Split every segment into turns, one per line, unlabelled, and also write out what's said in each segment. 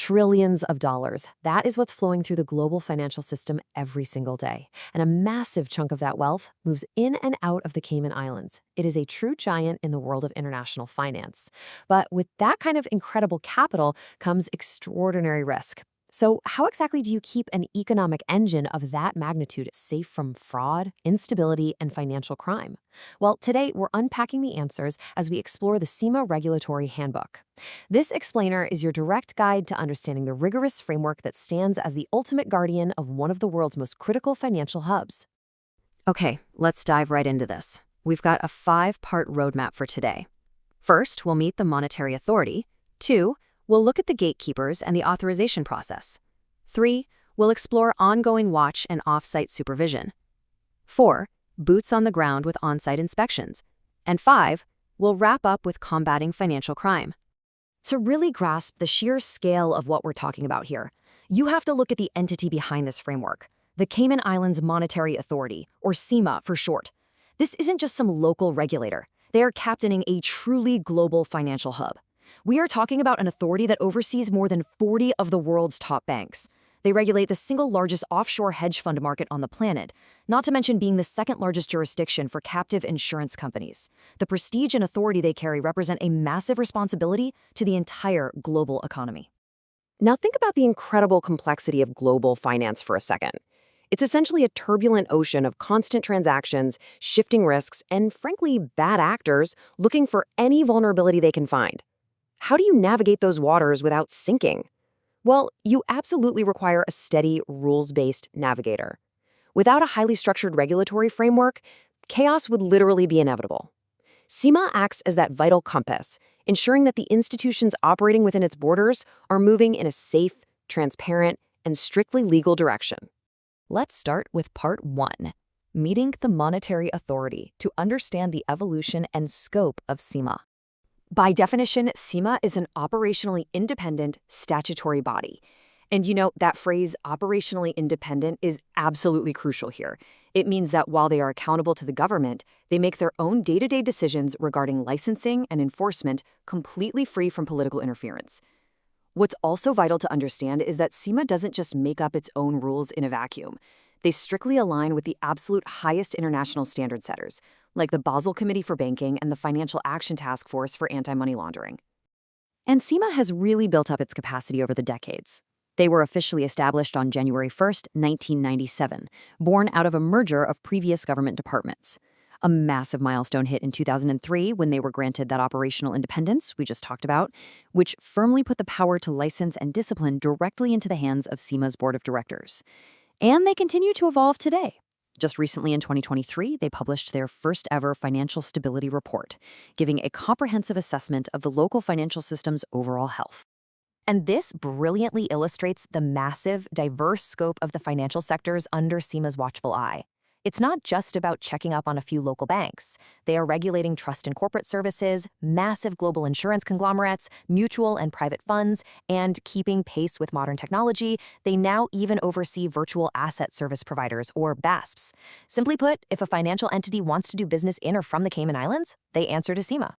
Trillions of dollars. That is what's flowing through the global financial system every single day. And a massive chunk of that wealth moves in and out of the Cayman Islands. It is a true giant in the world of international finance. But with that kind of incredible capital comes extraordinary risk. So how exactly do you keep an economic engine of that magnitude safe from fraud, instability, and financial crime? Well, today we're unpacking the answers as we explore the CIMA Regulatory Handbook. This explainer is your direct guide to understanding the rigorous framework that stands as the ultimate guardian of one of the world's most critical financial hubs. Okay, let's dive right into this. We've got a 5-part roadmap for today. First, we'll meet the monetary authority. 2, we'll look at the gatekeepers and the authorization process. 3, we'll explore ongoing watch and off-site supervision. 4, boots on the ground with on-site inspections. And 5, we'll wrap up with combating financial crime. To really grasp the sheer scale of what we're talking about here, you have to look at the entity behind this framework, the Cayman Islands Monetary Authority, or CIMA for short. This isn't just some local regulator. They are captaining a truly global financial hub. We are talking about an authority that oversees more than 40 of the world's top banks. They regulate the single largest offshore hedge fund market on the planet, not to mention being the second largest jurisdiction for captive insurance companies. The prestige and authority they carry represent a massive responsibility to the entire global economy. Now think about the incredible complexity of global finance for a second. It's essentially a turbulent ocean of constant transactions, shifting risks, and frankly, bad actors looking for any vulnerability they can find. How do you navigate those waters without sinking? Well, you absolutely require a steady, rules-based navigator. Without a highly structured regulatory framework, chaos would literally be inevitable. CIMA acts as that vital compass, ensuring that the institutions operating within its borders are moving in a safe, transparent, and strictly legal direction. Let's start with Part 1, meeting the monetary authority to understand the evolution and scope of CIMA. By definition, CIMA is an operationally independent statutory body. And you know, that phrase, operationally independent, is absolutely crucial here. It means that while they are accountable to the government, they make their own day-to-day decisions regarding licensing and enforcement completely free from political interference. What's also vital to understand is that CIMA doesn't just make up its own rules in a vacuum. They strictly align with the absolute highest international standard setters, like the Basel Committee for Banking and the Financial Action Task Force for Anti-Money Laundering. And CIMA has really built up its capacity over the decades. They were officially established on January 1st, 1997, born out of a merger of previous government departments. A massive milestone hit in 2003 when they were granted that operational independence we just talked about, which firmly put the power to license and discipline directly into the hands of CIMA's board of directors. And they continue to evolve today. Just recently in 2023, they published their first ever financial stability report, giving a comprehensive assessment of the local financial system's overall health. And this brilliantly illustrates the massive, diverse scope of the financial sectors under CIMA's watchful eye. It's not just about checking up on a few local banks. They are regulating trust and corporate services, massive global insurance conglomerates, mutual and private funds, and keeping pace with modern technology, they now even oversee virtual asset service providers, or VASPs. Simply put, if a financial entity wants to do business in or from the Cayman Islands, they answer to CIMA.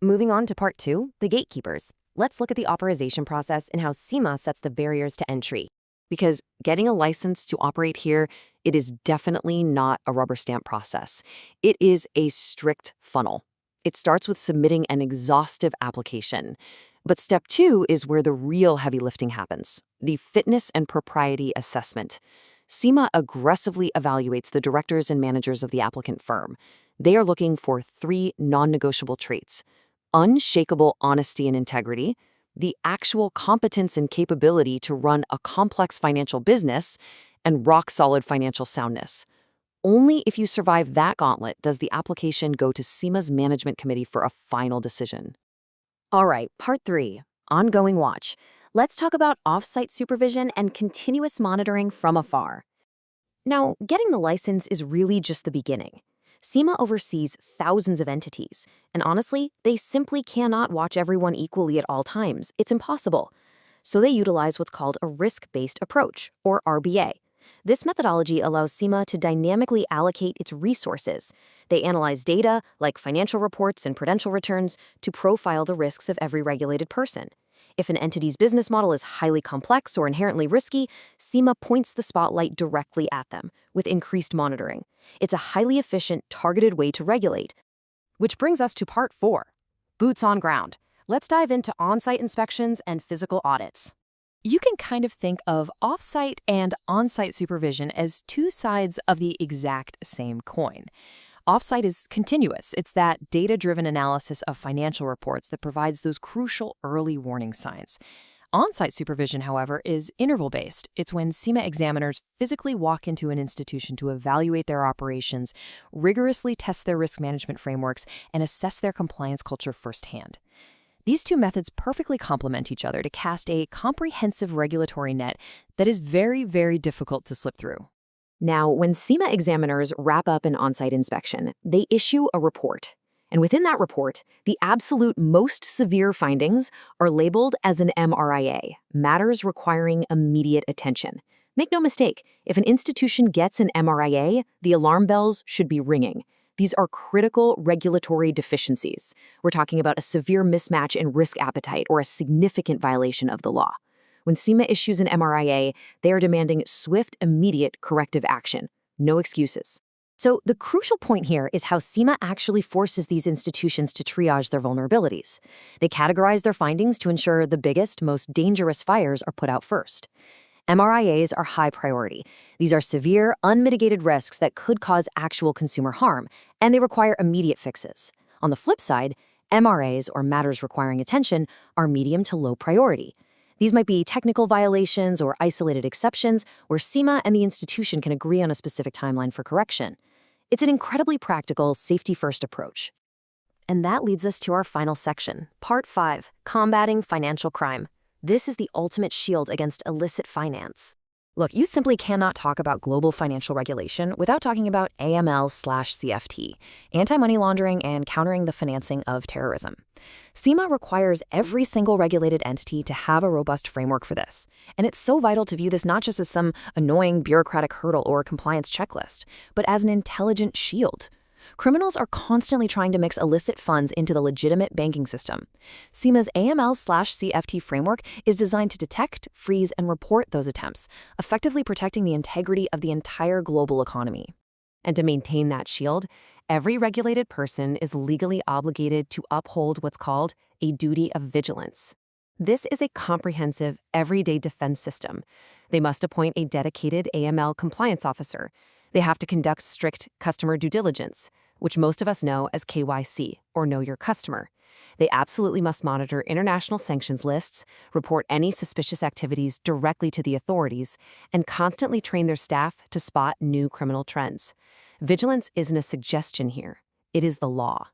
Moving on to Part 2, the gatekeepers. Let's look at the authorization process and how CIMA sets the barriers to entry. Because getting a license to operate here, it is definitely not a rubber stamp process. It is a strict funnel. It starts with submitting an exhaustive application. But step 2 is where the real heavy lifting happens, the fitness and propriety assessment. CIMA aggressively evaluates the directors and managers of the applicant firm. They are looking for 3 non-negotiable traits: unshakable honesty and integrity, the actual competence and capability to run a complex financial business, and rock-solid financial soundness. Only if you survive that gauntlet does the application go to CIMA's management committee for a final decision. All right, Part 3, ongoing watch. Let's talk about off-site supervision and continuous monitoring from afar. Now, getting the license is really just the beginning. CIMA oversees thousands of entities, and honestly, they simply cannot watch everyone equally at all times. It's impossible. So they utilize what's called a risk-based approach, or RBA. This methodology allows CIMA to dynamically allocate its resources. They analyze data, like financial reports and prudential returns, to profile the risks of every regulated person. If an entity's business model is highly complex or inherently risky, CIMA points the spotlight directly at them with increased monitoring. It's a highly efficient, targeted way to regulate. Which brings us to part 4, boots on ground. Let's dive into on-site inspections and physical audits. You can kind of think of off-site and on-site supervision as two sides of the exact same coin. Off-site is continuous. It's that data-driven analysis of financial reports that provides those crucial early warning signs. On-site supervision, however, is interval-based. It's when CIMA examiners physically walk into an institution to evaluate their operations, rigorously test their risk management frameworks, and assess their compliance culture firsthand. These two methods perfectly complement each other to cast a comprehensive regulatory net that is very, very difficult to slip through. Now, when CIMA examiners wrap up an on-site inspection, they issue a report. And within that report, the absolute most severe findings are labeled as an MRIA, matters requiring immediate attention. Make no mistake, if an institution gets an MRIA, the alarm bells should be ringing. These are critical regulatory deficiencies. We're talking about a severe mismatch in risk appetite or a significant violation of the law. When CIMA issues an MRIA, they are demanding swift, immediate corrective action. No excuses. So the crucial point here is how CIMA actually forces these institutions to triage their vulnerabilities. They categorize their findings to ensure the biggest, most dangerous fires are put out first. MRIAs are high priority. These are severe, unmitigated risks that could cause actual consumer harm, and they require immediate fixes. On the flip side, MRAs, or matters requiring attention, are medium to low priority. These might be technical violations or isolated exceptions where CIMA and the institution can agree on a specific timeline for correction. It's an incredibly practical, safety-first approach. And that leads us to our final section, Part 5, Combating Financial Crime. This is the ultimate shield against illicit finance. Look, you simply cannot talk about global financial regulation without talking about AML/CFT, anti-money laundering and countering the financing of terrorism. CIMA requires every single regulated entity to have a robust framework for this. And it's so vital to view this not just as some annoying bureaucratic hurdle or compliance checklist, but as an intelligent shield. Criminals are constantly trying to mix illicit funds into the legitimate banking system. CIMA's AML/CFT framework is designed to detect, freeze, and report those attempts, effectively protecting the integrity of the entire global economy. And to maintain that shield, every regulated person is legally obligated to uphold what's called a duty of vigilance. This is a comprehensive, everyday defense system. They must appoint a dedicated AML compliance officer. They have to conduct strict customer due diligence, which most of us know as KYC, or Know Your Customer. They absolutely must monitor international sanctions lists, report any suspicious activities directly to the authorities, and constantly train their staff to spot new criminal trends. Vigilance isn't a suggestion here. It is the law.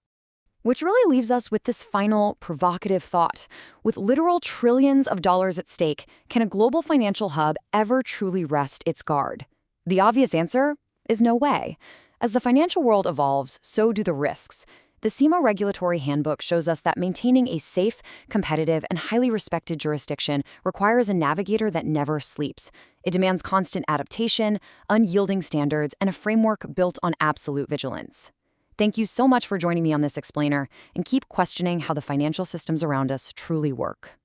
Which really leaves us with this final, provocative thought. With literal trillions of dollars at stake, can a global financial hub ever truly rest its guard? The obvious answer is no way. As the financial world evolves, so do the risks. The CIMA Regulatory Handbook shows us that maintaining a safe, competitive, and highly respected jurisdiction requires a navigator that never sleeps. It demands constant adaptation, unyielding standards, and a framework built on absolute vigilance. Thank you so much for joining me on this explainer, and keep questioning how the financial systems around us truly work.